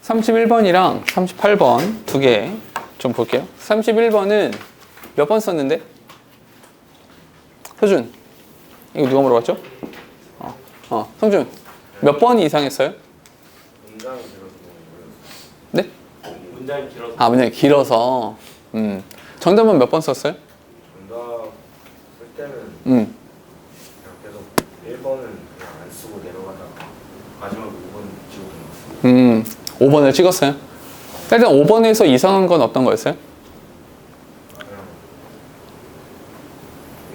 31번이랑 38번 두 개 좀 볼게요. 31번은 몇 번 썼는데? 효준, 이거 누가 물어봤죠? 성준, 몇 번 이상 했어요? 문장이 길어서 너무 네? 문장이 길어서 문장이 길어서. 정답은 몇 번 썼어요? 정답 쓸 때는 음. 그냥 계속 1번은 그냥 안 쓰고 내려가다가 마지막 5번 찍었던 것 같아요. 5번을 찍었어요. 일단 5번에서 이상한 건 어떤 거였어요? 그냥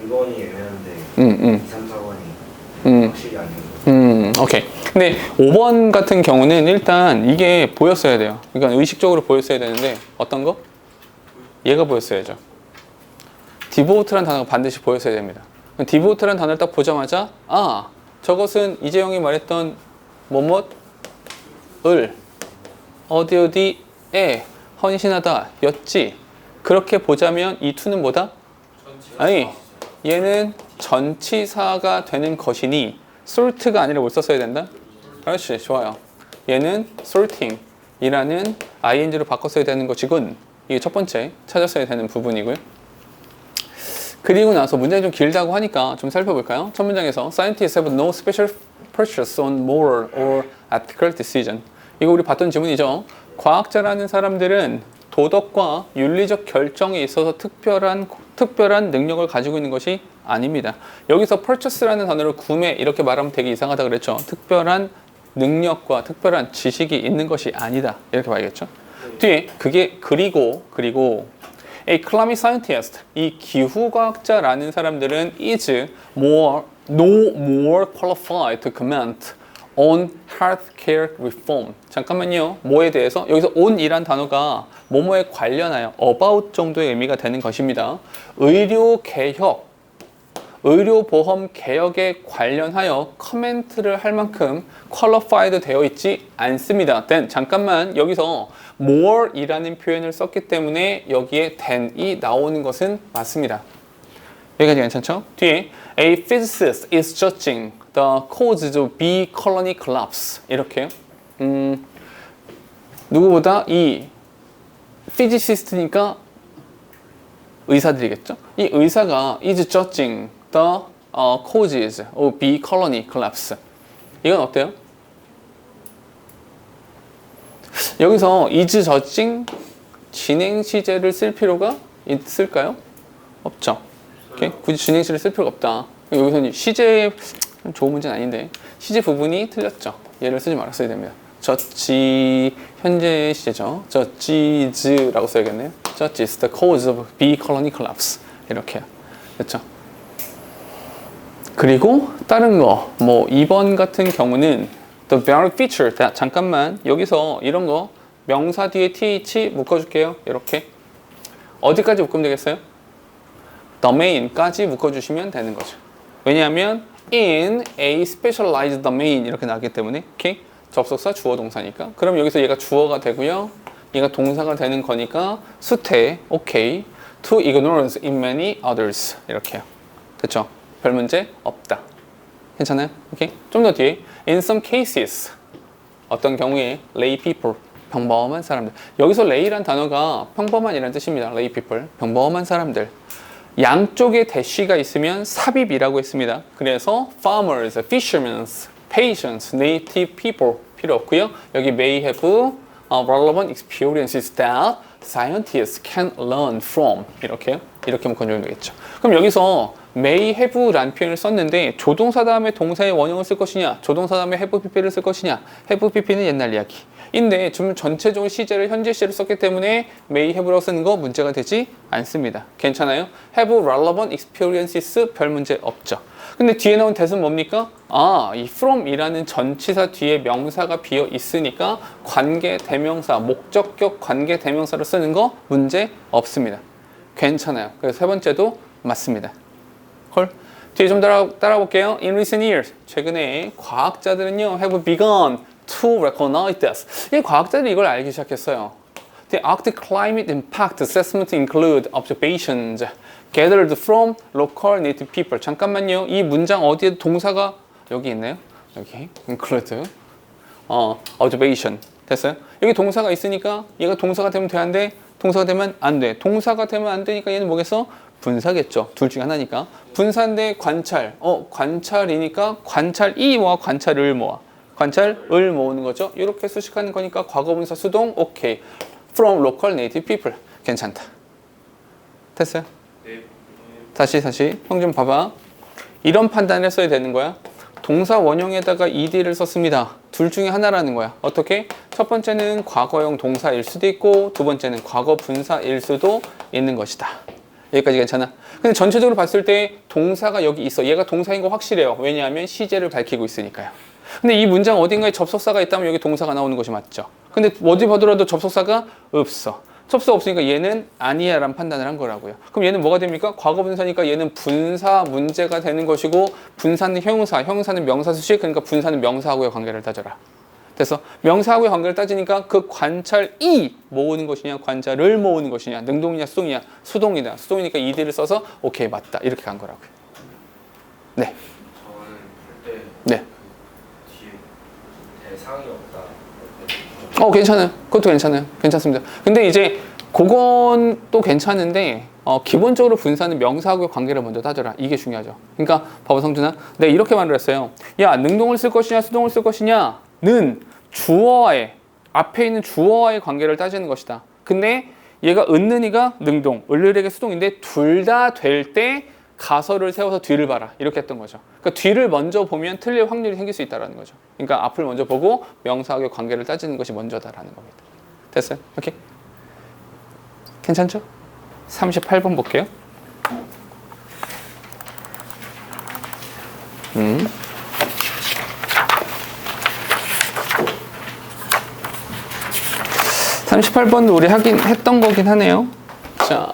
1번이 애매한데 2, 3, 4번이 확실히 아닌 거. 오케이. 근데 5번 같은 경우는 일단 이게 보였어야 돼요. 그러니까 의식적으로 보였어야 되는데 어떤 거? 얘가 보였어야죠. 디보트란 단어가 반드시 보였어야 됩니다. 디보트란 단어를 딱 보자마자 저것은 이재용이 말했던 뭐뭐을 어디에 헌신하다 였지. 그렇게 보자면 이 to는 뭐다? 아니, 얘는 전치사가 되는 것이니 sort가 아니라 뭘 썼어야 된다? 그렇지, 좋아요. 얘는 sorting 이라는 ing로 바꿨어야 되는 것이군. 이게 첫 번째 찾았어야 되는 부분이고요. 그리고 나서 문장이 좀 길다고 하니까 좀 살펴볼까요? 첫 문장에서 Scientists have no special purchase on moral or ethical decision. 이거 우리 봤던 지문이죠. 과학자라는 사람들은 도덕과 윤리적 결정에 있어서 특별한 능력을 가지고 있는 것이 아닙니다. 여기서 purchase라는 단어를 구매 이렇게 말하면 되게 이상하다 그랬죠. 특별한 능력과 특별한 지식이 있는 것이 아니다. 이렇게 봐야겠죠. 뒤에 그리고 A climate scientist, 이 기후과학자라는 사람들은 no more qualified to comment on healthcare reform. 잠깐만요. 뭐에 대해서? 여기서 on이란 단어가 뭐뭐에 관련하여 about 정도의 의미가 되는 것입니다. 의료보험 개혁에 관련하여 커멘트를 할 만큼 qualified 되어 있지 않습니다. then 잠깐만 여기서 more이라는 표현을 썼기 때문에 여기에 than이 나오는 것은 맞습니다. 여기까지 괜찮죠? 뒤에 A physicist is judging the causes of bee colony collapse. 이렇게요. 누구보다 이 physicist니까 의사들이겠죠? 이 의사가 is judging the causes of bee colony collapse. 이건 어때요? 여기서 is judging 진행 시제를 쓸 필요가 있을까요? 없죠. 오케이? 굳이 진행 시제를 쓸 필요가 없다. 여기서는 시제 좋은 문제는 아닌데 시제 부분이 틀렸죠. 얘를 쓰지 말았어야 됩니다. judge 현재 시제죠. judge is라고 써야겠네요. judge is the cause of bee colony collapse. 이렇게요. 됐죠? 그리고 다른 거, 2번 같은 경우는 the very feature that 잠깐만 여기서 이런 거 명사 뒤에 th 묶어줄게요. 이렇게 어디까지 묶으면 되겠어요? domain까지 묶어주시면 되는 거죠. 왜냐하면 in a specialized domain 이렇게 나왔기 때문에 오케이? 접속사 주어 동사니까 그럼 여기서 얘가 주어가 되고요. 얘가 동사가 되는 거니까 수태 오케이 to ignorance in many others 이렇게요. 됐죠? 별 문제 없다. 괜찮아요? 오케이? 좀 더 뒤에 in some cases 어떤 경우에 lay people 평범한 사람들 여기서 lay란 단어가 평범한이라는 뜻입니다. lay people 평범한 사람들 양쪽에 대시가 있으면 삽입이라고 했습니다. 그래서 farmers, fishermen, patients, native people 필요 없고요. 여기 may have relevant experiences that scientists can learn from 이렇게요. 이렇게 묶어주면 되겠죠. 그럼 여기서 may have라는 표현을 썼는데 조동사 다음에 동사의 원형을 쓸 것이냐 조동사 다음에 have pp를 쓸 것이냐 have pp는 옛날 이야기 인데 지금 전체적으로 시제를 현재 시제를 썼기 때문에 may have라고 쓰는 거 문제가 되지 않습니다. 괜찮아요? have relevant experiences 별 문제 없죠. 근데 뒤에 나온 that은 뭡니까? 이 from이라는 전치사 뒤에 명사가 비어 있으니까 관계 대명사 목적격 관계 대명사로 쓰는 거 문제 없습니다. 괜찮아요. 그래서 세 번째도 맞습니다. 헐. 뒤에 좀 따라 볼게요. In recent years, 최근에 과학자들은요 have begun to recognize this. 이 과학자들이 이걸 알기 시작했어요. The Arctic climate impact assessment include observations gathered from local native people. 잠깐만요. 이 문장 어디에 동사가 여기 있네요. 여기 include observation 됐어요? 여기 동사가 있으니까 얘가 동사가 되면 돼, 안 돼? 동사가 되면 안 돼. 동사가 되면 안 되니까 얘는 뭐겠어? 분사겠죠. 둘 중에 하나니까. 분사인데 관찰. 관찰이니까 관찰이와 관찰을 모아. 관찰을 모으는 거죠. 이렇게 수식하는 거니까 과거분사 수동 오케이. From local native people. 괜찮다. 됐어요? 네. 다시 형 좀 봐봐. 이런 판단을 했어야 되는 거야. 동사 원형에다가 ed를 썼습니다. 둘 중에 하나라는 거야. 어떻게? 첫 번째는 과거형 동사일 수도 있고 두 번째는 과거 분사일 수도 있는 것이다. 여기까지 괜찮아? 근데 전체적으로 봤을 때 동사가 여기 있어. 얘가 동사인 거 확실해요. 왜냐하면 시제를 밝히고 있으니까요. 근데 이 문장 어딘가에 접속사가 있다면 여기 동사가 나오는 것이 맞죠. 근데 어디 보더라도 접속사가 없어. 접속 없으니까 얘는 아니야 라는 판단을 한 거라고요. 그럼 얘는 뭐가 됩니까? 과거 분사니까 얘는 분사 문제가 되는 것이고 분사는 형용사, 형용사는 명사 수식, 그러니까 분사는 명사하고의 관계를 따져라. 그래서 명사하고의 관계를 따지니까 그 관찰이 모으는 것이냐 관찰을 모으는 것이냐 능동이냐 수동이냐 수동이다. 수동이니까 ed를 써서 오케이 맞다 이렇게 간 거라고요. 네. 저는 그때 네. 뒤에 대상이 없다. 괜찮아요. 그것도 괜찮아요. 괜찮습니다. 근데 이제 그건 또 괜찮은데 기본적으로 분사는 명사하고의 관계를 먼저 따져라. 이게 중요하죠. 그러니까 봐봐 성준아. 내가 이렇게 말을 했어요. 야 능동을 쓸 것이냐 수동을 쓸 것이냐는 주어와의 앞에 있는 주어와의 관계를 따지는 것이다. 근데 얘가 은는이가 능동, 을을에게 수동인데 둘 다 될 때 가설을 세워서 뒤를 봐라. 이렇게 했던 거죠. 그러니까 뒤를 먼저 보면 틀릴 확률이 생길 수 있다는 거죠. 그러니까 앞을 먼저 보고 명사하고의 관계를 따지는 것이 먼저다라는 겁니다. 됐어요? 오케이? 괜찮죠? 38번 볼게요. 38번도 우리 하긴 했던 거긴 하네요. 자,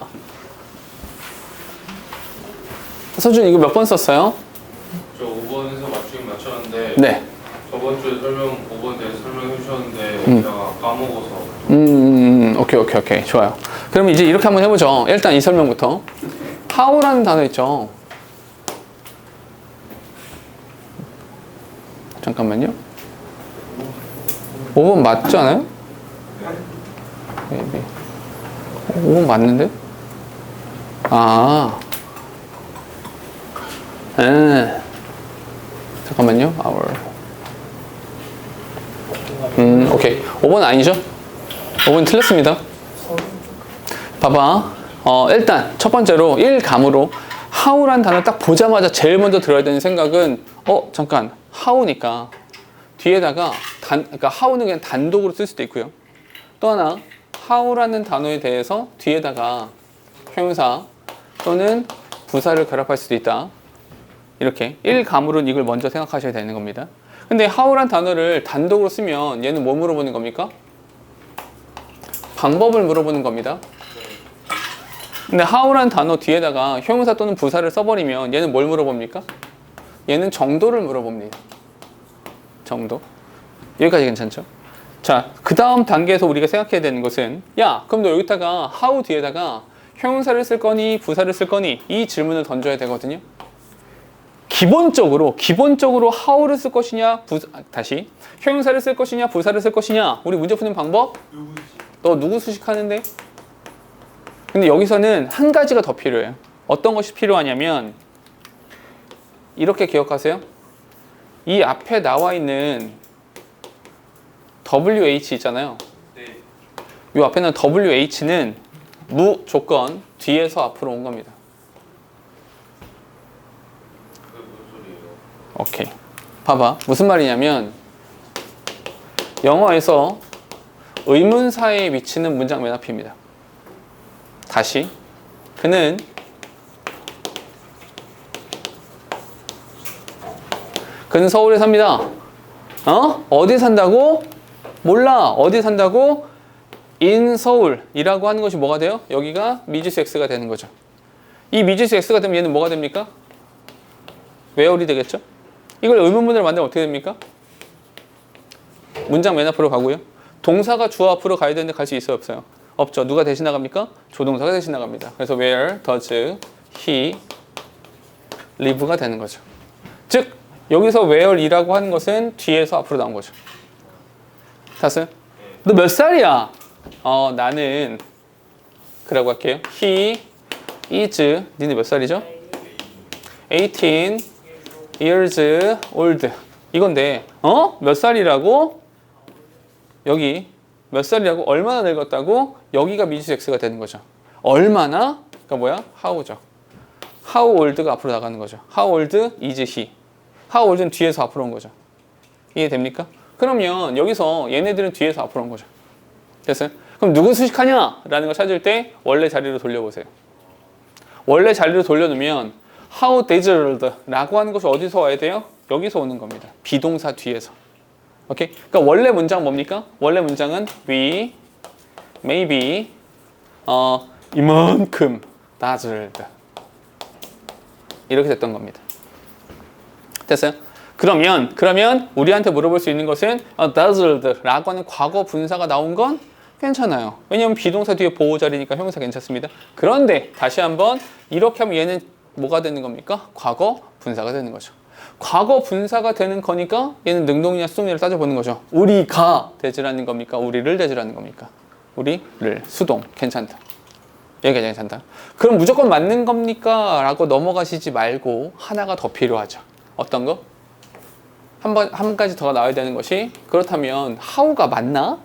서준 이거 몇 번 썼어요? 저 5번에서 맞추긴 맞췄는데 네. 저번 주에 5번 대해서 설명해 주셨는데 제가 까먹어서 오케이. 좋아요. 그럼 이제 이렇게 한번 해보죠. 일단 이 설명부터. how라는 단어 있죠. 잠깐만요. 5번 맞지 않아요? 5번 맞는데? 잠깐만요. 오케이. 5번 아니죠? 5번 틀렸습니다. 봐봐. 일단 첫 번째로 1감으로 how란 단어 딱 보자마자 제일 먼저 들어야 되는 생각은 잠깐 how니까 뒤에다가 그러니까 how는 그냥 단독으로 쓸 수도 있고요. 또 하나 how라는 단어에 대해서 뒤에다가 형용사 또는 부사를 결합할 수도 있다. 이렇게 1감으로는 이걸 먼저 생각하셔야 되는 겁니다. 근데 how란 단어를 단독으로 쓰면 얘는 뭐 물어보는 겁니까? 방법을 물어보는 겁니다. 근데 how란 단어 뒤에다가 형용사 또는 부사를 써버리면 얘는 뭘 물어봅니까? 얘는 정도를 물어봅니다. 정도. 여기까지 괜찮죠? 자, 그 다음 단계에서 우리가 생각해야 되는 것은 야, 그럼 너 여기다가 how 뒤에다가 형용사를 쓸 거니 부사를 쓸 거니 이 질문을 던져야 되거든요. 기본적으로 how를 쓸 것이냐 다시 형용사를 쓸 것이냐 부사를 쓸 것이냐 우리 문제 푸는 방법? 너 누구 수식하는데? 근데 여기서는 한 가지가 더 필요해요. 어떤 것이 필요하냐면 이렇게 기억하세요. 이 앞에 나와 있는 WH 있잖아요. 네. 이 앞에 있는 WH는 무조건 뒤에서 앞으로 온 겁니다. 그게 무슨 소리예요? 오케이. 봐봐. 무슨 말이냐면 영어에서 의문사에 위치는 문장 맨 앞입니다. 다시 그는 서울에 삽니다. 어디 산다고? 몰라. 어디 산다고? in 서울이라고 하는 것이 뭐가 돼요? 여기가 미지수 x가 되는 거죠. 이 미지수 x가 되면 얘는 뭐가 됩니까? where이 되겠죠? 이걸 의문문으로 만들면 어떻게 됩니까? 문장 맨 앞으로 가고요. 동사가 주어 앞으로 가야 되는데 갈 수 있어요? 없어요? 없죠. 누가 대신 나갑니까? 조동사가 대신 나갑니다. 그래서 where does he live가 되는 거죠. 즉 여기서 where이라고 하는 것은 뒤에서 앞으로 나온 거죠. 됐어요? 너 몇 살이야? 나는 그라고 할게요. He is 니네 몇 살이죠? 18 years old. 이건데 몇 살이라고? 여기 몇 살이라고? 얼마나 늙었다고? 여기가 미지수 X가 되는 거죠. 얼마나? 그러니까 뭐야? how죠. how old가 앞으로 나가는 거죠. How old is he? How old는 뒤에서 앞으로 온 거죠. 이해됩니까? 그러면 여기서 얘네들은 뒤에서 앞으로 온 거죠. 됐어요? 그럼 누구 수식하냐? 라는 걸 찾을 때 원래 자리로 돌려보세요. 원래 자리로 돌려놓으면 how desired 라고 하는 것이 어디서 와야 돼요? 여기서 오는 겁니다. 비동사 뒤에서. 오케이? 그러니까 원래 문장 뭡니까? 원래 문장은 we maybe 이만큼 desired 이렇게 됐던 겁니다. 됐어요? 그러면 우리한테 물어볼 수 있는 것은 desired 라고 하는 과거 분사가 나온 건 괜찮아요. 왜냐하면 비동사 뒤에 보호 자리니까 형용사 괜찮습니다. 그런데 다시 한번 이렇게 하면 얘는 뭐가 되는 겁니까? 과거 분사가 되는 거죠. 과거 분사가 되는 거니까 얘는 능동이냐 수동이냐를 따져보는 거죠. 우리가 대절하는 겁니까? 우리를 대절하는 겁니까? 우리를 수동 괜찮다. 얘가 괜찮다. 그럼 무조건 맞는 겁니까? 라고 넘어가시지 말고 하나가 더 필요하죠. 어떤 거? 한 가지 더 나와야 되는 것이 그렇다면 how가 맞나?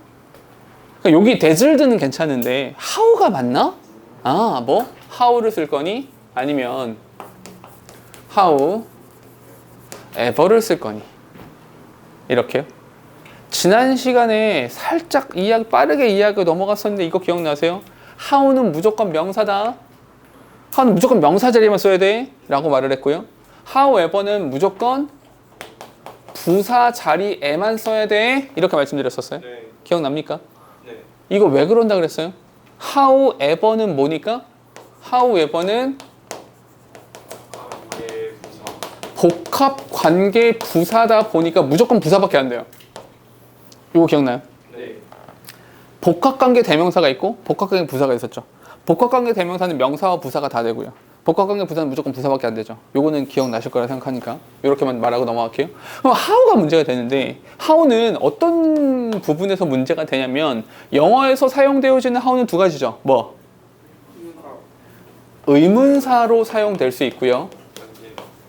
그러니까 여기 데즐드는 괜찮은데 how가 맞나? 뭐? how를 쓸 거니? 아니면 how ever를 쓸 거니? 이렇게요. 지난 시간에 살짝 빠르게 이야기가 넘어갔었는데 이거 기억나세요? how는 무조건 명사다. how는 무조건 명사 자리에만 써야 돼 라고 말을 했고요. however는 무조건 부사 자리에만 써야 돼 이렇게 말씀드렸었어요. 네. 기억납니까? 네. 이거 왜 그런다 그랬어요? however는 뭐니까? however는 관계 부사. 복합 관계 부사다 보니까 무조건 부사밖에 안 돼요. 이거 기억나요? 네. 복합관계 대명사가 있고 복합관계 부사가 있었죠. 복합관계 대명사는 명사와 부사가 다 되고요. 복합관계 부사는 무조건 부사밖에 안 되죠. 요거는 기억나실 거라 생각하니까 이렇게만 말하고 넘어갈게요. 그럼 how가 문제가 되는데 how는 어떤 부분에서 문제가 되냐면 영어에서 사용되어지는 how는 두 가지죠. 뭐? 의문사로 사용될 수 있고요.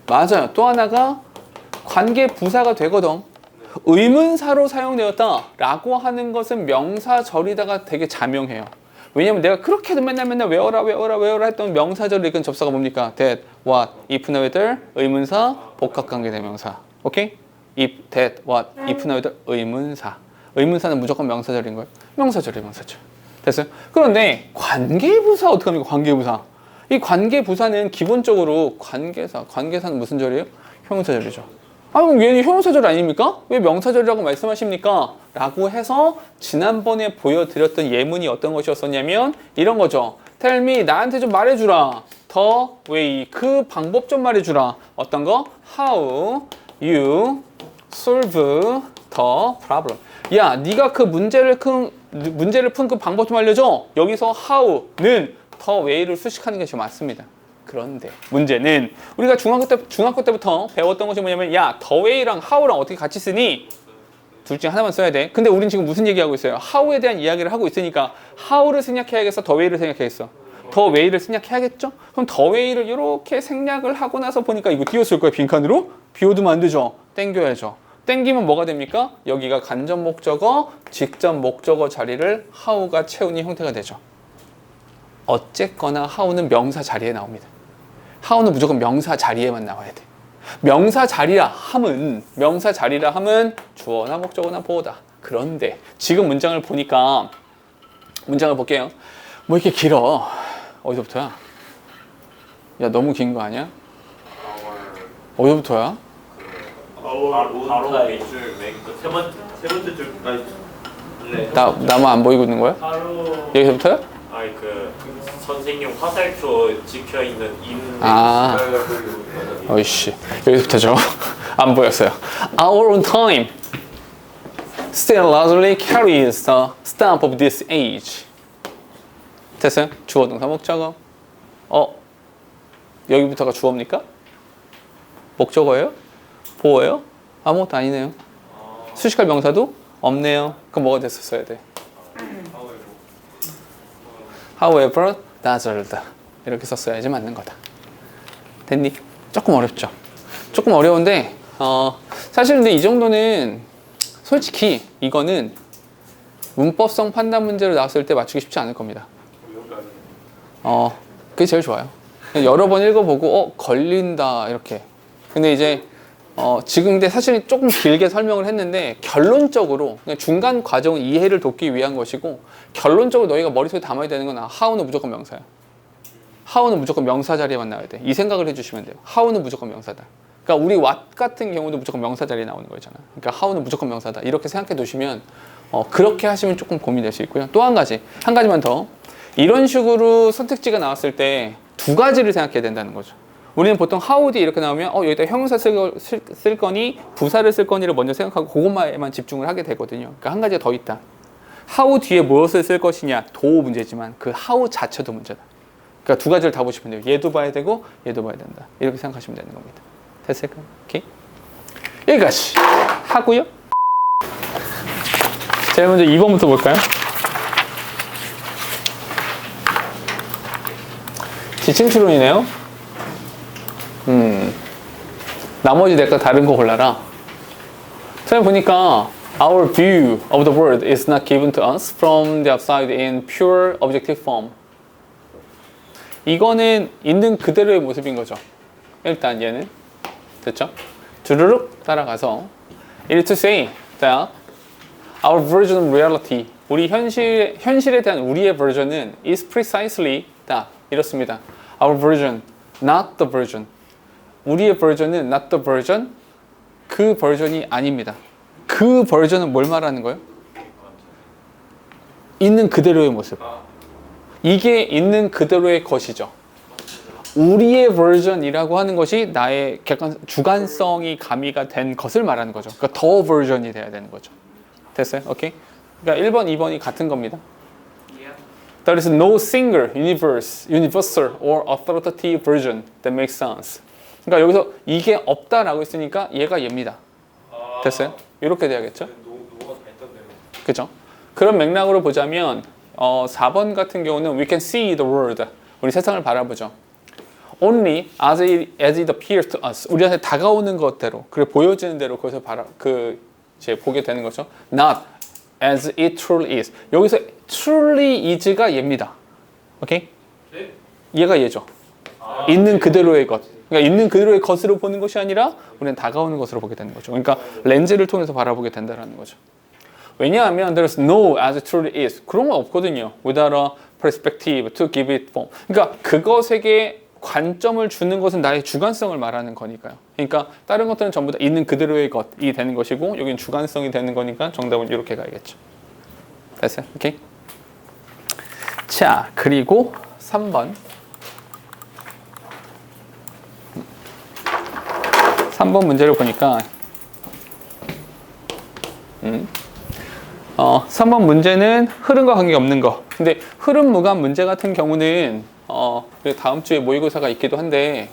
맞아요. 또 하나가 관계 부사가 되거든. 의문사로 사용되었다 라고 하는 것은 명사절이다가 되게 자명해요. 왜냐면 내가 그렇게도 맨날 외워라 했던 명사절을 이끈 접사가 뭡니까? that, what, if, whether, 의문사, 복합관계 대명사. 오케이? if, that, what, if, whether, 의문사. 의문사는 무조건 명사절인 거예요. 명사절. 됐어요? 그런데 관계부사 어떻게 합니까? 관계부사. 이 관계부사는 기본적으로 관계사는 무슨 절이에요? 형용사절이죠. 그럼 얘는 형용사절 아닙니까? 왜 명사절이라고 말씀하십니까? 라고 해서 지난번에 보여드렸던 예문이 어떤 것이었었냐면 이런 거죠. Tell me, 나한테 좀 말해주라. The way, 그 방법 좀 말해주라. 어떤 거? How you solve the problem. 야, 네가 그 문제를 푼 그 방법 좀 알려줘. 여기서 how는 the way를 수식하는 것이 맞습니다. 그런데 문제는 우리가 중학교 때부터 배웠던 것이 뭐냐면 야, the way랑 how랑 어떻게 같이 쓰니? 둘 중에 하나만 써야 돼. 근데 우린 지금 무슨 얘기하고 있어요? how에 대한 이야기를 하고 있으니까 how를 생략해야겠어? the way를 생략해야겠어? the way를 생략해야겠죠? 그럼 the way를 이렇게 생략을 하고 나서 보니까 이거 띄웠을 거예요. 빈칸으로? 비워두면 안 되죠? 땡겨야죠. 땡기면 뭐가 됩니까? 여기가 간접 목적어, 직접 목적어 자리를 how가 채우는 형태가 되죠. 어쨌거나 how는 명사 자리에 나옵니다. how는 무조건 명사 자리에만 나와야 돼. 명사 자리라 함은 주어나 목적어나 보어다. 그런데 지금 문장을 보니까 문장을 볼게요. 뭐 이렇게 길어. 어디서부터야? 야, 너무 긴 거 아니야? 어디서부터야? 바로 줄 세 번째 줄 네. 나만 안 보이고 있는 거야? 바로 여기서부터야? 아니 그 선생님 화살표 찍혀 있는 어이씨, 여기서부터죠. 안 보였어요. Our own time still largely carries the stamp of this age. 됐어요? 주어, 동사, 목적어. 여기부터가 주어입니까? 목적어예요? 보어예요? 아무것도 아니네요. 수식할 명사도 없네요. 그럼 뭐가 됐었어야 돼? however dazzled 이렇게 썼어야지 맞는 거다. 됐니? 조금 어렵죠? 조금 어려운데 사실 근데 이 정도는 솔직히 이거는 문법성 판단 문제로 나왔을 때 맞추기 쉽지 않을 겁니다. 그게 제일 좋아요. 여러 번 읽어보고 걸린다 이렇게. 근데 이제 지금 근데 사실 조금 길게 설명을 했는데 결론적으로 그냥 중간 과정 이해를 돕기 위한 것이고 결론적으로 너희가 머릿속에 담아야 되는 건 how는 무조건 명사야. how는 무조건 명사 자리에만 나와야 돼. 이 생각을 해주시면 돼요. how는 무조건 명사다. 그러니까 우리 what 같은 경우도 무조건 명사 자리에 나오는 거잖아. 그러니까 how는 무조건 명사다. 이렇게 생각해 두시면 그렇게 하시면 조금 고민이 될 수 있고요. 또 한 가지만 더. 이런 식으로 선택지가 나왔을 때 두 가지를 생각해야 된다는 거죠. 우리는 보통 how 뒤에 이렇게 나오면 여기다 형용사 쓸 거니 부사를 쓸 거니를 먼저 생각하고 그것만에만 집중을 하게 되거든요. 그러니까 한 가지가 더 있다. how 뒤에 무엇을 쓸 것이냐 도 문제지만 그 how 자체도 문제다. 그러니까 두 가지를 다 보시면 돼요. 얘도 봐야 되고 얘도 봐야 된다. 이렇게 생각하시면 되는 겁니다. 됐을까요? 오케이. 여기까지 하고요. 제일 먼저 2번부터 볼까요? 지침 추론이네요. 나머지 내가 다른 거 골라라. 처음에 보니까 Our view of the world is not given to us from the outside in pure objective form. 이거는 있는 그대로의 모습인 거죠. 일단 얘는 됐죠? 주르륵 따라가서 It is to say that our version of reality, 우리 현실에 대한 우리의 version은 is precisely that. 이렇습니다. Our version, not the version. 우리의 version은 not the version, 그 버전이 아닙니다. 그 버전은 뭘 말하는 거예요? 있는 그대로의 모습. 이게 있는 그대로의 것이죠. 우리의 버전이라고 하는 것이 나의 주관성이 가미가 된 것을 말하는 거죠. 그러니까 더 버전이 돼야 되는 거죠. 됐어요? 오케이? 그러니까 1번, 2번이 같은 겁니다. There is no single universal or authoritative version that makes sense. 그러니까 여기서 이게 없다라고 했으니까 얘가 얘입니다. 됐어요? 이렇게 돼야겠죠? 그죠? 그런 맥락으로 보자면 4번 같은 경우는 we can see the world. 우리 세상을 바라보죠. Only as it appears to us. 우리한테 다가오는 것대로, 그래 보여지는 대로 거기서 이제 보게 되는 거죠. Not as it truly is. 여기서 truly is가 얘입니다. 오케이? 네? 얘가 얘죠. 있는 그대로의 것. 그러니까 있는 그대로의 것으로 보는 것이 아니라 우리는 다가오는 것으로 보게 되는 거죠. 그러니까 렌즈를 통해서 바라보게 된다는 거죠. 왜냐하면 there's no as it truly is. 그런 건 없거든요. Without a perspective to give it form. 그러니까 그것에게 관점을 주는 것은 나의 주관성을 말하는 거니까요. 그러니까 다른 것들은 전부 다 있는 그대로의 것이 되는 것이고 여기는 주관성이 되는 거니까 정답은 이렇게 가야겠죠. 됐어요? 오케이? 자, 그리고 3번. 3번 문제를 보니까 3번 문제는 흐름과 관계없는 거. 근데 흐름 무관 문제 같은 경우는 다음 주에 모의고사가 있기도 한데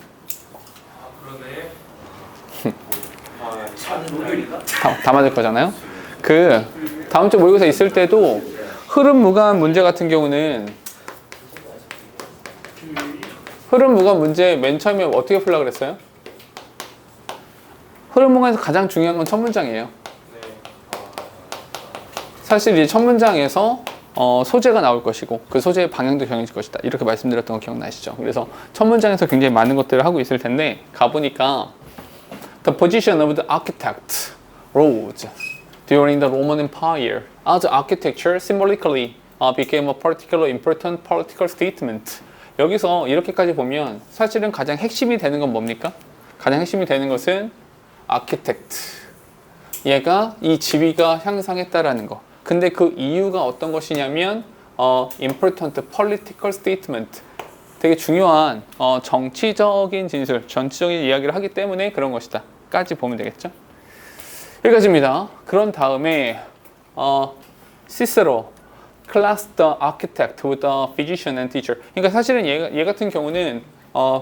다 맞을 거잖아요. 그 다음 주 모의고사 있을 때도 흐름 무관 문제 같은 경우는 흐름 무관 문제 맨 처음에 어떻게 풀려고 그랬어요? 흐름 무관에서 가장 중요한 건 첫 문장이에요. 사실 이 첫 문장에서 소재가 나올 것이고 그 소재의 방향도 정해질 것이다. 이렇게 말씀드렸던 거 기억나시죠? 그래서 첫 문장에서 굉장히 많은 것들을 하고 있을 텐데 가보니까 The position of the architect rose during the Roman Empire as architecture symbolically became a particularly important political statement. 여기서 이렇게까지 보면 사실은 가장 핵심이 되는 건 뭡니까? 가장 핵심이 되는 것은 architect. 얘가 이 지위가 향상했다라는 거. 근데 그 이유가 어떤 것이냐면 important political statement. 되게 중요한 정치적인 진술, 정치적인 이야기를 하기 때문에 그런 것이다. 까지 보면 되겠죠? 여기까지입니다. 그런 다음에 Cicero classed the architect with the physician and teacher. 그러니까 사실은 얘 같은 경우는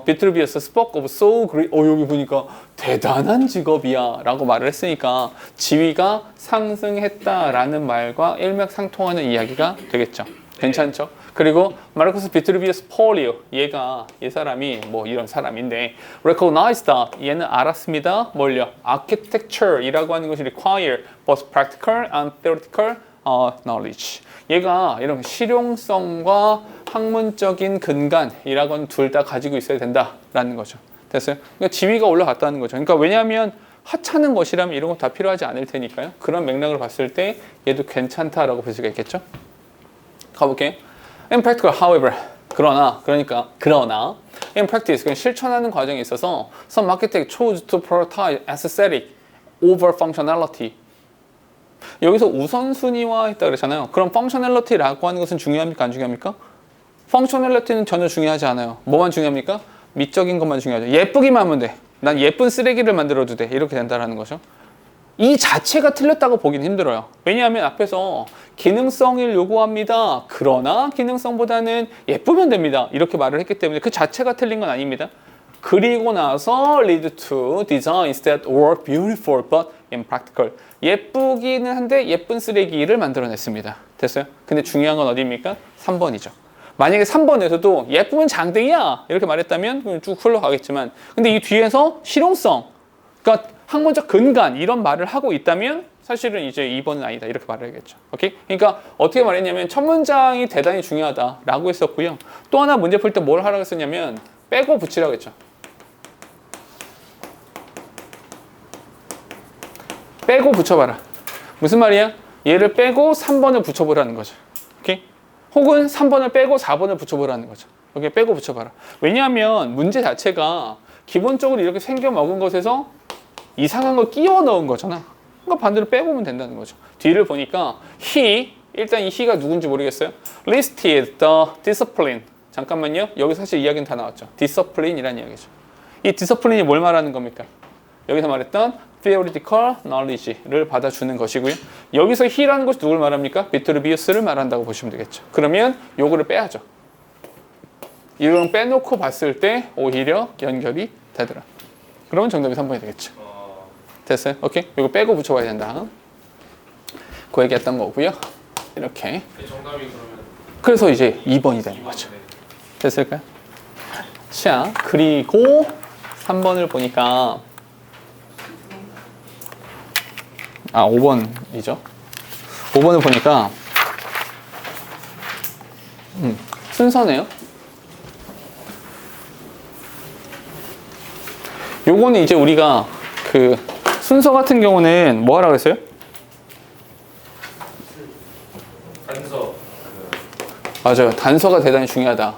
비트루비우스 spoke of so great. 여기 보니까 대단한 직업이야 라고 말을 했으니까 지위가 상승했다라는 말과 일맥상통하는 이야기가 되겠죠. 괜찮죠? 그리고 마르쿠스 비트루비우스 폴리오 얘 사람이 뭐 이런 사람인데 recognized that 얘는 알았습니다. 뭘요? architecture이라고 하는 것이 require both practical and theoretical knowledge. 얘가 이런 실용성과 학문적인 근간이라고 하는 둘 다 가지고 있어야 된다라는 거죠. 됐어요? 그러니까 지위가 올라갔다는 거죠. 그러니까 왜냐하면 하찮은 것이라면 이런 거 다 필요하지 않을 테니까요. 그런 맥락을 봤을 때 얘도 괜찮다라고 볼 수가 있겠죠. 가볼게요. In practical, however, 그러나 in practice, 그냥 실천하는 과정에 있어서 some architects chose to prioritize aesthetic over functionality. 여기서 우선순위화 했다 그랬잖아요. 그럼 functionality라고 하는 것은 중요합니까? 안 중요합니까? functionality는 전혀 중요하지 않아요. 뭐만 중요합니까? 미적인 것만 중요하죠. 예쁘기만 하면 돼. 난 예쁜 쓰레기를 만들어도 돼. 이렇게 된다라는 거죠. 이 자체가 틀렸다고 보기는 힘들어요. 왜냐하면 앞에서 기능성을 요구합니다. 그러나 기능성보다는 예쁘면 됩니다. 이렇게 말을 했기 때문에 그 자체가 틀린 건 아닙니다. 그리고 나서 lead to designs that work beautiful but impractical. 예쁘기는 한데 예쁜 쓰레기를 만들어냈습니다. 됐어요? 근데 중요한 건 어디입니까? 3번이죠. 만약에 3번에서도 예쁘면 장땡이야 이렇게 말했다면 쭉 흘러가겠지만 근데 이 뒤에서 실용성 그러니까 학문적 근간 이런 말을 하고 있다면 사실은 이제 2번은 아니다 이렇게 말을 하겠죠. 오케이? 그러니까 어떻게 말했냐면 첫 문장이 대단히 중요하다라고 했었고요. 또 하나 문제 풀 때 뭘 하라고 했었냐면 빼고 붙이라고 했죠. 빼고 붙여봐라. 무슨 말이야? 얘를 빼고 3번을 붙여보라는 거죠. 오케이? 혹은 3번을 빼고 4번을 붙여보라는 거죠. 여기 빼고 붙여봐라. 왜냐하면 문제 자체가 기본적으로 이렇게 생겨 먹은 것에서 이상한 걸 끼워 넣은 거잖아. 그러니까 반대로 빼보면 된다는 거죠. 뒤를 보니까 일단 이 he가 누군지 모르겠어요. listed the discipline. 잠깐만요. 여기 사실 이야기는 다 나왔죠. discipline이라는 이야기죠. 이 discipline이 뭘 말하는 겁니까? 여기서 말했던 theoretical knowledge를 받아주는 것이고요. 여기서 he라는 것이 누굴 말합니까? 비트루비우스를 말한다고 보시면 되겠죠. 그러면 요거를 빼야죠. 이런 빼놓고 봤을 때 오히려 연결이 되더라. 그러면 정답이 3번이 되겠죠. 됐어요? 오케이? 이거 빼고 붙여봐야 된다. 그 얘기했던 거고요. 이렇게. 정답이 그러면 그래서 이제 2번이 되는 거죠. 됐을까요? 자, 그리고 3번을 보니까 5번이죠. 5번을 보니까 순서네요. 요거는 이제 우리가 그 순서 같은 경우는 뭐 하라고 했어요? 단서 맞아요. 단서가 대단히 중요하다.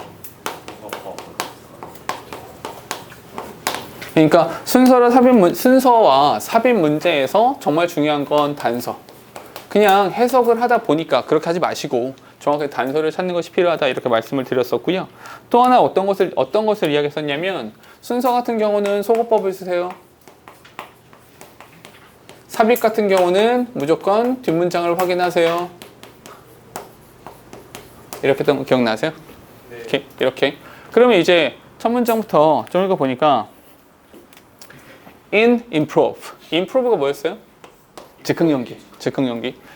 그러니까 순서와 삽입 문제에서 정말 중요한 건 단서. 그냥 해석을 하다 보니까 그렇게 하지 마시고 정확하게 단서를 찾는 것이 필요하다 이렇게 말씀을 드렸었고요. 또 하나 어떤 것을 이야기했었냐면 순서 같은 경우는 소거법을 쓰세요. 삽입 같은 경우는 무조건 뒷문장을 확인하세요. 이렇게 했던 거 기억나세요? 네. 이렇게. 그러면 이제 첫 문장부터 좀 읽어보니까 improve가 뭐였어요?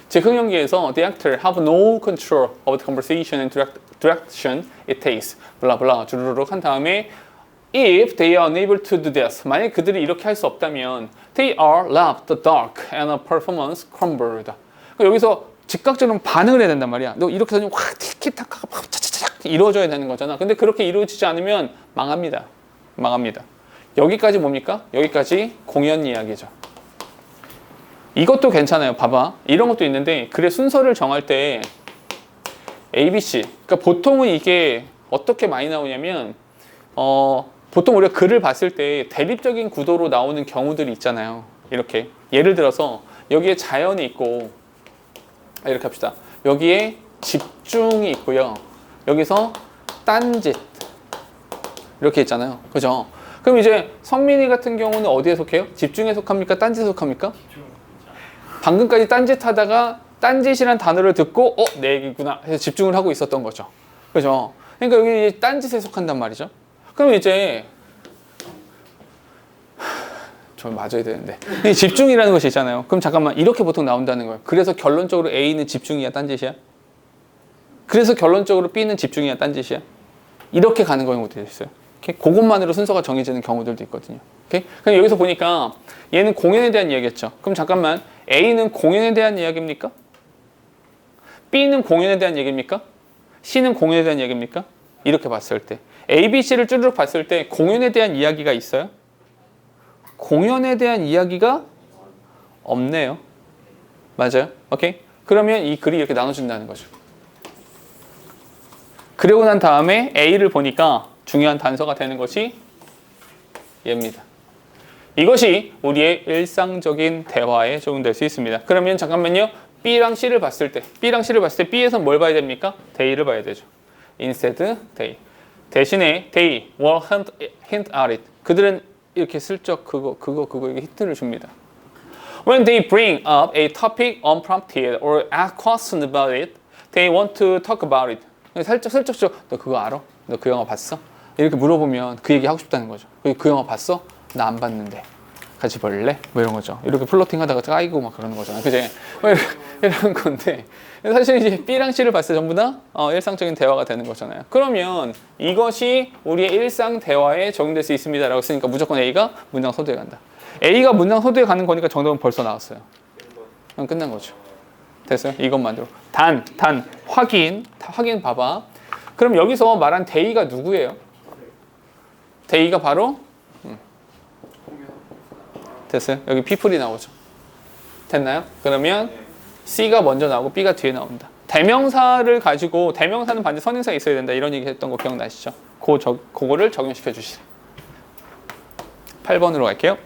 즉흥연기에서 the actor have no control of the conversation and direction it takes 블라블라 주르륵 한 다음에 if they are unable to do this 만약 그들이 이렇게 할 수 없다면 they are left dark and a performance crumbled 그러니까 여기서 즉각적으로 반응을 해야 된단 말이야. 너 이렇게 하면 확 티키타카가 막 차차차차 이루어져야 되는 거잖아. 근데 그렇게 이루어지지 않으면 망합니다. 여기까지 뭡니까? 여기까지 공연 이야기죠. 이것도 괜찮아요. 봐봐. 이런 것도 있는데 글의 순서를 정할 때 ABC. 그러니까 보통은 이게 어떻게 많이 나오냐면 보통 우리가 글을 봤을 때 대립적인 구도로 나오는 경우들이 있잖아요. 이렇게. 예를 들어서 여기에 자연이 있고 이렇게 합시다. 여기에 집중이 있고요. 여기서 딴짓. 이렇게 있잖아요. 그죠? 그럼 이제 성민이 같은 경우는 어디에 속해요? 집중에 속합니까? 딴짓에 속합니까? 방금까지 딴짓하다가 딴짓이란 단어를 듣고 내 얘기구나 해서 집중을 하고 있었던 거죠. 그죠? 그러니까 여기 이제 딴짓에 속한단 말이죠. 그럼 이제 좀 맞아야 되는데 이 집중이라는 것이 있잖아요. 그럼 잠깐만 이렇게 보통 나온다는 거예요. 그래서 결론적으로 A는 집중이야 딴짓이야? 그래서 결론적으로 B는 집중이야, 딴짓이야. 이렇게 가는 경우도 있어요. 오케이? 그것만으로 순서가 정해지는 경우들도 있거든요. 오케이? 그럼 여기서 보니까 얘는 공연에 대한 이야기였죠. 그럼 잠깐만, A는 공연에 대한 이야기입니까? B는 공연에 대한 얘기입니까? C는 공연에 대한 얘기입니까? 이렇게 봤을 때 A, B, C를 쭈르륵 봤을 때 공연에 대한 이야기가 있어요? 공연에 대한 이야기가 없네요. 맞아요? 오케이? 그러면 이 글이 이렇게 나눠진다는 거죠. 그리고 난 다음에 A를 보니까 중요한 단서가 되는 것이 얘입니다. 이것이 우리의 일상적인 대화에 적용될 수 있습니다. 그러면 잠깐만요. B랑 C를 봤을 때 B에서 뭘 봐야 됩니까? They를 봐야 되죠. Instead, they. 대신에 they will hint at it. 그들은 이렇게 슬쩍 그거 이렇게 힌트를 줍니다. When they bring up a topic unprompted or ask questions about it, they want to talk about it. 슬쩍 너 그거 알아? 너 그 영화 봤어? 이렇게 물어보면 그 얘기 하고 싶다는 거죠. 그 영화 봤어? 나 안 봤는데. 같이 볼래? 뭐 이런 거죠. 이렇게 플로팅 하다가 까이고 막 그러는 거잖아요. 그지? 이런 건데. 사실 이제 B랑 C를 봤을 때 전부 다 일상적인 대화가 되는 거잖아요. 그러면 이것이 우리의 일상 대화에 적용될 수 있습니다라고 했으니까 무조건 A가 문장 서두에 간다. A가 문장 서두에 가는 거니까 정답은 벌써 나왔어요. 그럼 끝난 거죠. 됐어요? 이것만으로. 확인 봐봐. 그럼 여기서 말한 they가 누구예요? they가 바로 됐어요? 여기 people이 나오죠. 됐나요? 그러면 C가 먼저 나오고 B가 뒤에 나온다. 대명사를 가지고 대명사는 반드시 선행사가 있어야 된다. 이런 얘기 했던 거 기억나시죠? 그거를 적용시켜 주시래. 8번으로 갈게요.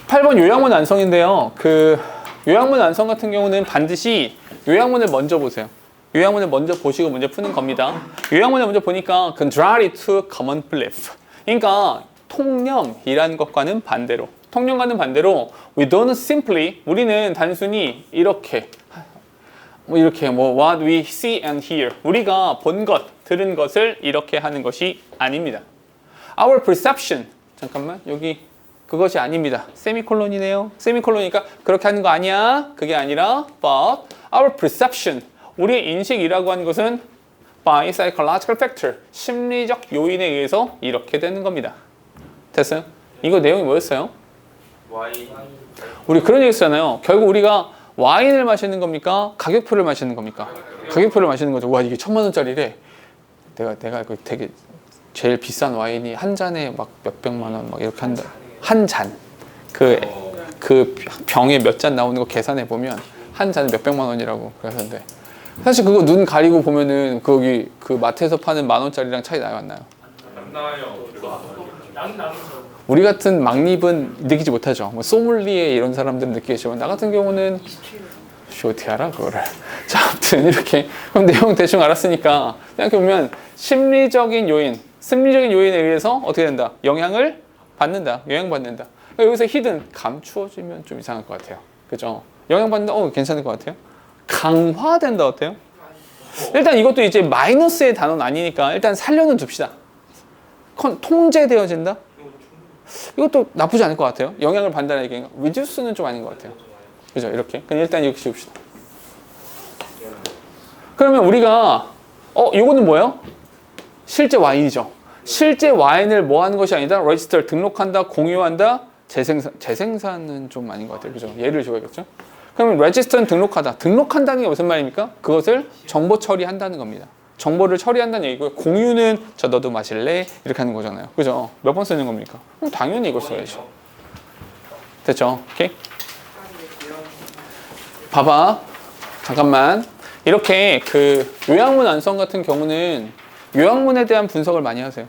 8번 요양문 완성인데요. 그 요양문 완성 같은 경우는 반드시 요양문을 먼저 보세요. 요양문을 먼저 보시고 문제 푸는 겁니다. 요양문을 먼저 보니까 contrary to common belief. 그러니까 통념이라는 것과는 반대로, 통념과는 반대로 we don't simply, 우리는 단순히 이렇게 what we see and hear, 우리가 본 것, 들은 것을 이렇게 하는 것이 아닙니다. Our perception, 잠깐만 여기 그것이 아닙니다. 세미콜론이네요. 세미콜론이니까 그렇게 하는 거 아니야. 그게 아니라 but our perception, 우리의 인식이라고 하는 것은 by psychological factor, 심리적 요인에 의해서 이렇게 되는 겁니다. 됐어요? 이거 내용이 뭐였어요? 우리 그런 얘기 했잖아요. 결국 우리가 와인을 마시는 겁니까? 가격표를 마시는 겁니까? 가격표를 마시는 거죠. 와, 이게 1,000,000원짜리래. 내가 그 되게 제일 비싼 와인이 한 잔에 막 몇백만 원 막 이렇게 한다. 한 잔. 그 병에 몇 잔 나오는 거 계산해 보면 한 잔에 몇백만 원이라고 그러는데 사실 그거 눈 가리고 보면은 거기 그 마트에서 파는 10,000원짜리랑 차이 나요, 안 나요? 안 나요. 우리 같은 막립은 느끼지 못하죠. 뭐 소믈리에 이런 사람들은 느끼겠지만 나 같은 경우는 어떻게 알아 그거를. 자, 아무튼 이렇게 그럼 내용 대충 알았으니까 생각해보면 심리적인 요인에 의해서 어떻게 된다? 영향받는다. 그러니까 여기서 hidden, 감추어지면 좀 이상할 것 같아요. 그죠? 영향받는다? 괜찮을 것 같아요. 강화된다 어때요? 일단 이것도 이제 마이너스의 단어는 아니니까 일단 살려는 둡시다. 통제되어진다? 이것도 나쁘지 않을 것 같아요. 영향을 받는다는 얘기인가? reduce는 좀 아닌 것 같아요. 그죠? 이렇게. 그냥 일단 이렇게 지웁시다. 그러면 우리가 이거는 뭐예요? 실제 와인이죠. 실제 와인을 뭐 하는 것이 아니다. register, 등록한다, 공유한다, 재생산은 좀 아닌 것 같아요. 그죠? 예를 줘야겠죠? 그러면 register는 등록하다. 등록한다는 게 무슨 말입니까? 그것을 정보 처리한다는 겁니다. 정보를 처리한다는 얘기고요. 공유는 너도 마실래? 이렇게 하는 거잖아요. 그죠? 몇 번 쓰는 겁니까? 그럼 당연히 이걸 써야죠. 됐죠? 오케이? 봐봐. 잠깐만. 이렇게 그 요양문 완성 같은 경우는 요양문에 대한 분석을 많이 하세요.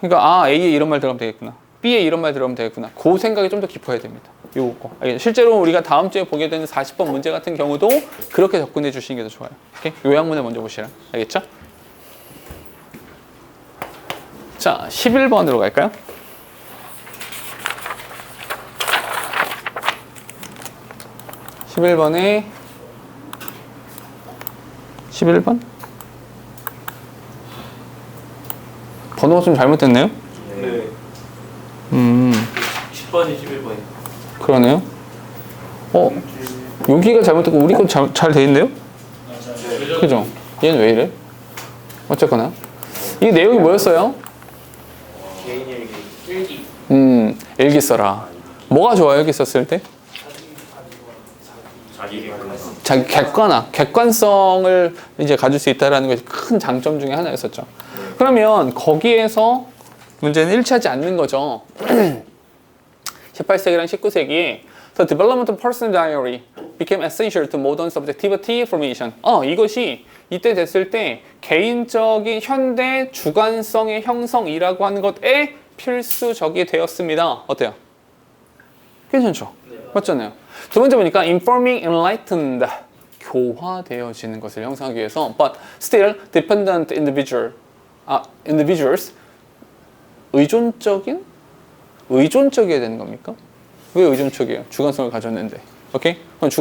그러니까 A에 이런 말 들어가면 되겠구나. B에 이런 말 들어가면 되겠구나. 그 생각이 좀 더 깊어야 됩니다. 요거. 실제로 우리가 다음 주에 보게 되는 40번 문제 같은 경우도 그렇게 접근해 주시는 게 더 좋아요. 오케이? 요양문을 먼저 보시라. 알겠죠? 자, 11번으로 갈까요? 11번? 번호가 좀 잘못됐네요? 네. 10번이 11번이. 그러네요. 여기가 잘못됐고 우리 건 잘 돼 있네요? 그죠? 얘는 왜 이래? 어쨌거나 이 내용이 뭐였어요? 개인 일기. 일기 써라. 뭐가 좋아요? 일기 썼을 때? 자기 객관성을 이제 가질 수 있다는 것이 큰 장점 중에 하나였었죠. 그러면 거기에서 문제는 일치하지 않는 거죠. 18세기랑 19세기에 The development of personal diary became essential to modern subjectivity formation. 이것이 이때 됐을 때 개인적인 현대 주관성의 형성이라고 하는 것에 필수적이 되었습니다. 어때요? 괜찮죠? 맞잖아요. 두 번째 보니까 informing enlightened 교화되어지는 것을 형성하기 위해서 but still dependent individuals 의존적이어야 되는 겁니까? 왜 의존적이에요? 주관성을 가졌는데. 오케이? 그럼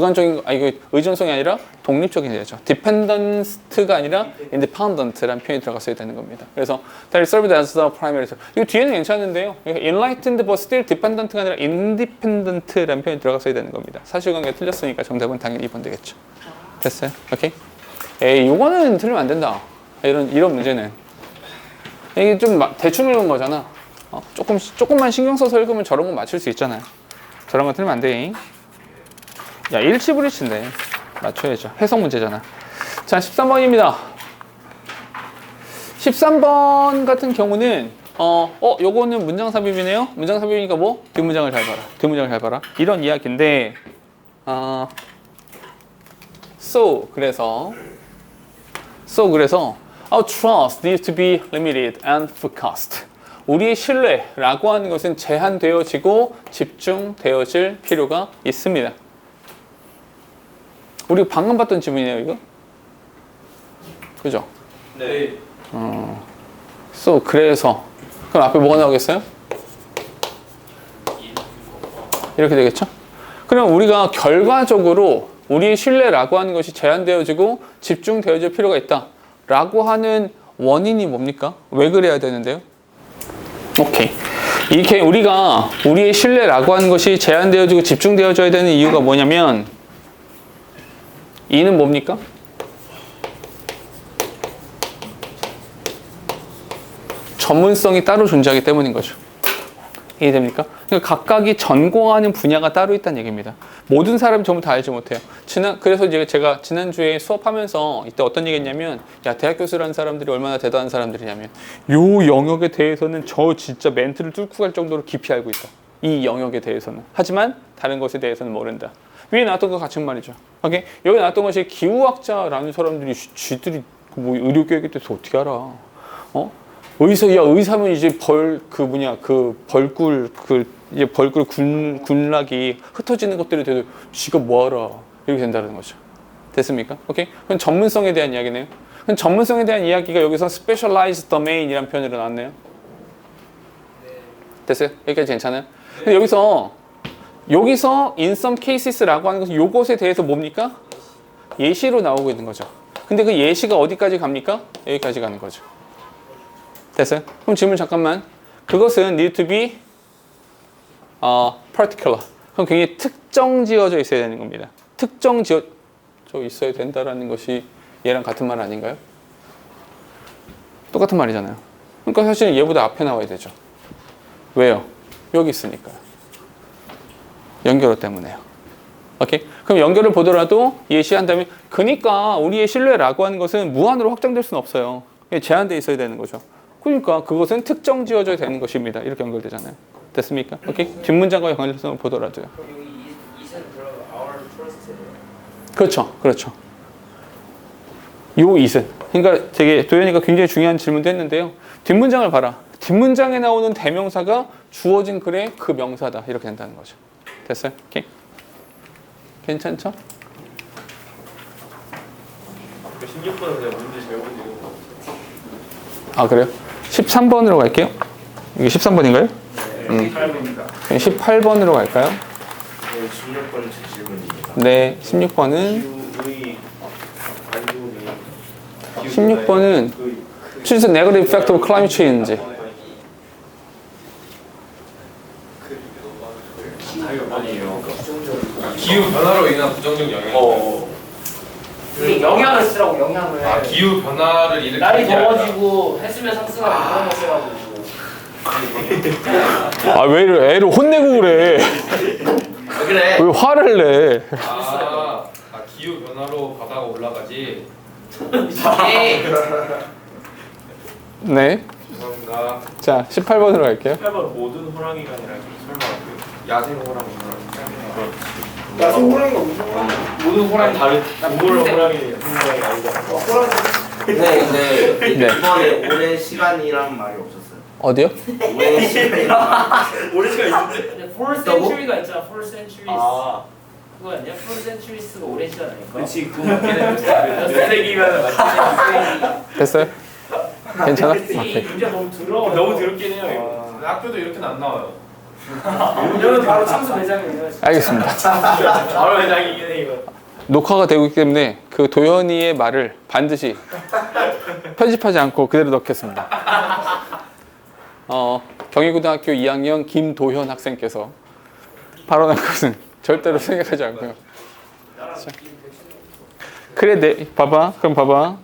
이거 의존성이 아니라 독립적인 되죠. dependent가 아니라 independent라는 표현이 들어갔어야 되는 겁니다. 그래서 that served as the primary. 이거 뒤에는 괜찮은데요. enlightened but still dependent가 아니라 independent라는 표현이 들어갔어야 되는 겁니다. 사실관계가 틀렸으니까 정답은 당연히 2번 되겠죠. 됐어요? 오케이? 요거는 틀리면 안 된다. 이런 문제는. 이게 좀 대충 읽은 거잖아. 조금만 신경 써서 읽으면 저런 거 맞출 수 있잖아요. 저런 거 틀리면 안 돼. 야, 일치불일치인데 맞춰야죠. 해석 문제잖아. 자, 13번입니다. 13번 같은 경우는 요거는 문장 삽입이네요. 문장 삽입이니까 뭐? 뒷문장을 잘 봐라. 뒷문장을 잘 봐라. 이런 이야기인데 그래서 our trust needs to be limited and focused. 우리의 신뢰라고 하는 것은 제한되어지고 집중되어질 필요가 있습니다. 우리 방금 봤던 지문이네요, 이거? 그죠? 네. 그래서 그럼 앞에 뭐가 나오겠어요? 이렇게 되겠죠? 그럼 우리가 결과적으로 우리의 신뢰라고 하는 것이 제한되어지고 집중되어질 필요가 있다 라고 하는 원인이 뭡니까? 왜 그래야 되는데요? 오케이. 이렇게 우리가 우리의 신뢰라고 하는 것이 제한되어지고 집중되어져야 되는 이유가 뭐냐면 이는 뭡니까? 전문성이 따로 존재하기 때문인 거죠. 이해됩니까? 그러니까 각각이 전공하는 분야가 따로 있다는 얘기입니다. 모든 사람이 전부 다 알지 못해요. 그래서 제가 지난주에 수업하면서 이때 어떤 얘기 했냐면 대학 교수라는 사람들이 얼마나 대단한 사람들이냐면 요 영역에 대해서는 저 진짜 멘트를 뚫고 갈 정도로 깊이 알고 있다. 이 영역에 대해서는. 하지만 다른 것에 대해서는 모른다. 위에 나왔던 거 같은 말이죠. 오케이? 여기 나왔던 것이 기후학자라는 사람들이 쥐들이 뭐 의료교육에 대해서 어떻게 알아? 의사면 이제 벌꿀 군락이 흩어지는 것들에 대해서 지가 뭐 알아? 이렇게 된다는 거죠. 됐습니까? 오케이? 그럼 전문성에 대한 이야기네요. 그럼 전문성에 대한 이야기가 여기서 specialized domain이라는 표현으로 나왔네요. 됐어요? 여기까지 괜찮아요? 근데 여기서 in some cases라고 하는 것은 요것에 대해서 뭡니까? 예시로 나오고 있는 거죠. 근데 그 예시가 어디까지 갑니까? 여기까지 가는 거죠. 됐어요? 그럼 질문 잠깐만. 그것은 need to be particular. 그럼 굉장히 특정 지어져 있어야 되는 겁니다. 특정 지어져 있어야 된다라는 것이 얘랑 같은 말 아닌가요? 똑같은 말이잖아요. 그러니까 사실은 얘보다 앞에 나와야 되죠. 왜요? 여기 있으니까요. 연결어 때문에요. 오케이? 그럼 연결을 보더라도 예시한다면 그러니까 우리의 신뢰라고 하는 것은 무한으로 확장될 수는 없어요. 제한되어 있어야 되는 거죠. 그러니까 그것은 특정 지어져야 되는 것입니다. 이렇게 연결되잖아요. 됐습니까? 오케이? 뒷문장과 연관성을 보더라도요. 그렇죠. 요 이은. 그러니까 되게 도현이가 굉장히 중요한 질문도 했는데요. 뒷문장을 봐라. 뒷문장에 나오는 대명사가 주어진 글의 그 명사다. 이렇게 된다는 거죠. 됐어요? 오케이? 괜찮죠? 16번은 그냥 문제 잘 보는 아, 그래요? 13번으로 갈게요. 이게 13번인가요? 네, 18번입니다. 18번으로 갈까요? 네, 16번 제 질문입니다. 네, 16번은 기후의 안좋은 16번은 choose the negative effect of climate change. 답이 몇 번이에요? 기후 변화로 인한 부정적 영향. 이게 영향을 쓰라고 영향을. 아 기후 변화를 일으키는 날이 게 아니라. 더워지고 햇수면 상승하고 그런 거 쓰라고. 아 왜 이래? 애를 혼내고 그래? 그래. 왜 화를 내? 기후 변화로 바다가 올라가지. 네. 죄송합니다. 자 18번으로 갈게요. 8번 모든 호랑이가 아니라 설마 야생 호랑이. 야생 호랑이가 무슨 모든 호랑이 다른 동물 호랑이 아니잖아. 근데 네. 이번에 오랜 시간이란 말이 없었어요. 어디요? 오랜 시간이란 오래 시간 있는데. 근데 4 century가 있잖아. 4 centuries. 아 그거 아니야? 4 centuries가 오랜 시간 아닐까? 그렇지 그 몇 세기면 맞지. 됐어요? 괜찮아? 이 오케이. 문제 너무 더러워. 너무 더럽긴 해요 이거. 학교도 이렇게는 안 나와요. 이러면 바로 참수 매장이에요. 알겠습니다. 바로 회장이긴 해 이거. 녹화가 되고 있기 때문에 그 도현이의 말을 반드시 편집하지 않고 그대로 넣겠습니다. 경희고등학교 2학년 김도현 학생께서 발언한 것은 절대로 생각하지 않고요. 자. 그래, 네, 봐봐. 그럼 봐봐.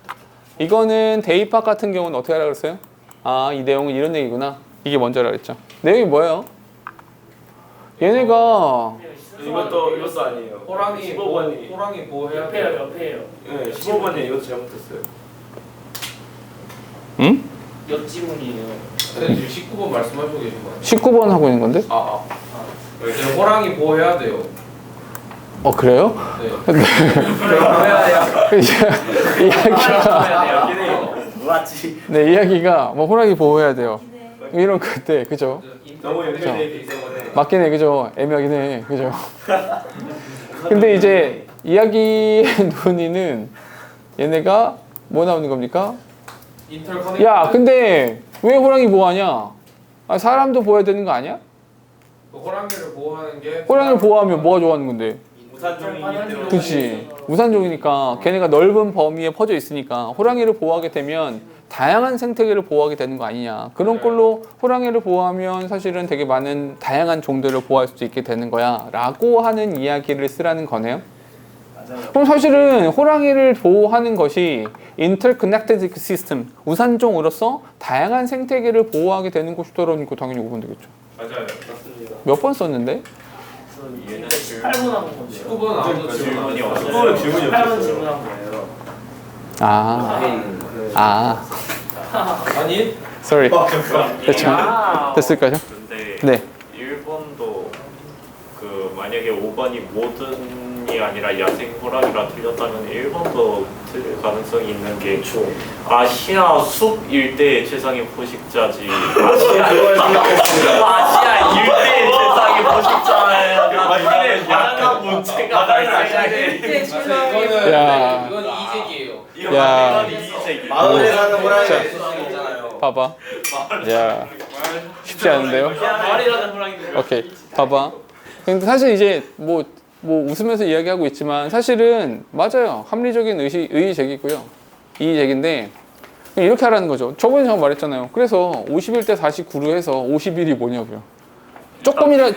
이거는 대입학 같은 경우는 어떻게 하라 그랬어요? 아, 이 내용은 이런 얘기구나. 이게 먼저라 그랬죠. 내용이 뭐예요? 얘네가 이것도 아니에요. 호랑이 15번이. 호랑이 보호해야 옆에요, 돼. 옆에요. 네 15번이 이것도 잘못했어요. 응? 옆 지문이에요. 선생님 지금 19번 말씀하시고 계신 거 아니에요? 19번 하고 있는 건데? 이제 호랑이 보호해야 돼요. 그래요? 네. 이야기가 맞지. 네, 이야기가 뭐 호랑이 보호해야 돼요. 이런 건데, 그죠? 너무 연결돼 있기 때문에. 맞긴 해, 그죠? 애매하긴 해, 그죠? 근데 이제 이야기의 논의는 얘네가 뭐 나오는 겁니까? 인터커넥트. 야, 근데 왜 호랑이 보호하냐? 아, 사람도 보호해야 되는 거 아니야? 호랑이를 보호하는 게 호랑이를 보호하면 뭐가 좋아하는 건데? 우산종이기 때문에. 그치. 우산종이니까 걔네가 넓은 범위에 퍼져 있으니까 호랑이를 보호하게 되면 다양한 생태계를 보호하게 되는 거 아니냐. 그런 꼴로 호랑이를 보호하면 사실은 되게 많은 다양한 종들을 보호할 수 있게 되는 거야 라고 하는 이야기를 쓰라는 거네요. 그럼 사실은 호랑이를 보호하는 것이 interconnected system, 우산종으로서 다양한 생태계를 보호하게 되는 것이더라니까 당연히 5번 되겠죠. 맞아요. 맞습니다. 몇 번 썼는데? 18분 한 건데요. 19번 아무도 질문이 질문이 없어요. 없어요. 질문이 18분 없었어요. 질문한 거예요. 아니 sorry. 됐죠? 됐을까요? 근데 네. 일본도 그 만약에 5번이 모든이 아니라 야생 호랑이라 틀렸다면 일본도 틀릴 가능성이 있는 게 아시아 숲 일대의 최상의 포식자지. 아시아 일대의 최상의 포식자에 다양한 문제가 발생하게. 이때 질문이 야. 이건 이색이에요. 야. 마을에 사는 호랑이가 자. 있을 수 있잖아요. 봐봐. 야, 쉽지 않은데요? 말이라는 호랑이들. 오케이, 봐봐. 근데 사실 이제 뭐 웃으면서 이야기하고 있지만 사실은 맞아요. 합리적인 의의 제기고요. 이의 제기인데 이렇게 하라는 거죠. 저번에 제가 말했잖아요. 그래서 51대 49로 해서 51이 뭐냐고요.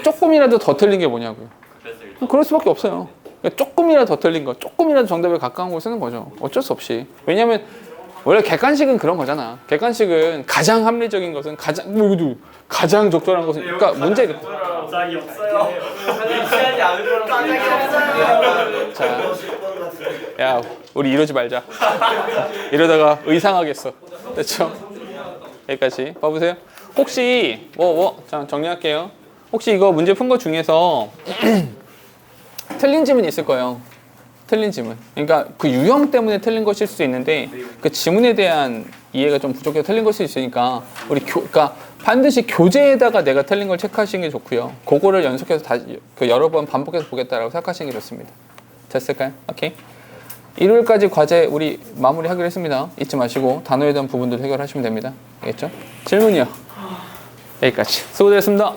조금이라도 더 틀린 게 뭐냐고요. 그럴 수밖에 없어요. 그러니까 조금이라도 더 틀린 거, 조금이라도 정답에 가까운 걸 쓰는 거죠. 어쩔 수 없이. 왜냐면 원래 객관식은 그런 거잖아. 객관식은 가장 합리적인 것은 가장 적절한 것은 그러니까 문제를 적이 없어요. 시간이 않을 거라고. 자, 야, 우리 이러지 말자. 이러다가 의상하겠어. 됐죠? 여기까지 봐보세요. 혹시 자, 정리할게요. 혹시 이거 문제 푼 거 중에서 틀린 지문 있을 거예요. 틀린 지문. 그러니까 그 유형 때문에 틀린 것일 수 있는데 그 지문에 대한 이해가 좀 부족해서 틀린 것일 수 있으니까 그러니까 반드시 교재에다가 내가 틀린 걸 체크하시는 게 좋고요. 그거를 연속해서 다시 여러 번 반복해서 보겠다라고 생각하시는 게 좋습니다. 됐을까요? 오케이. 일요일까지 과제 우리 마무리하기로 했습니다. 잊지 마시고 단어에 대한 부분들 해결하시면 됩니다. 알겠죠? 질문이요. 여기까지. 수고되셨습니다.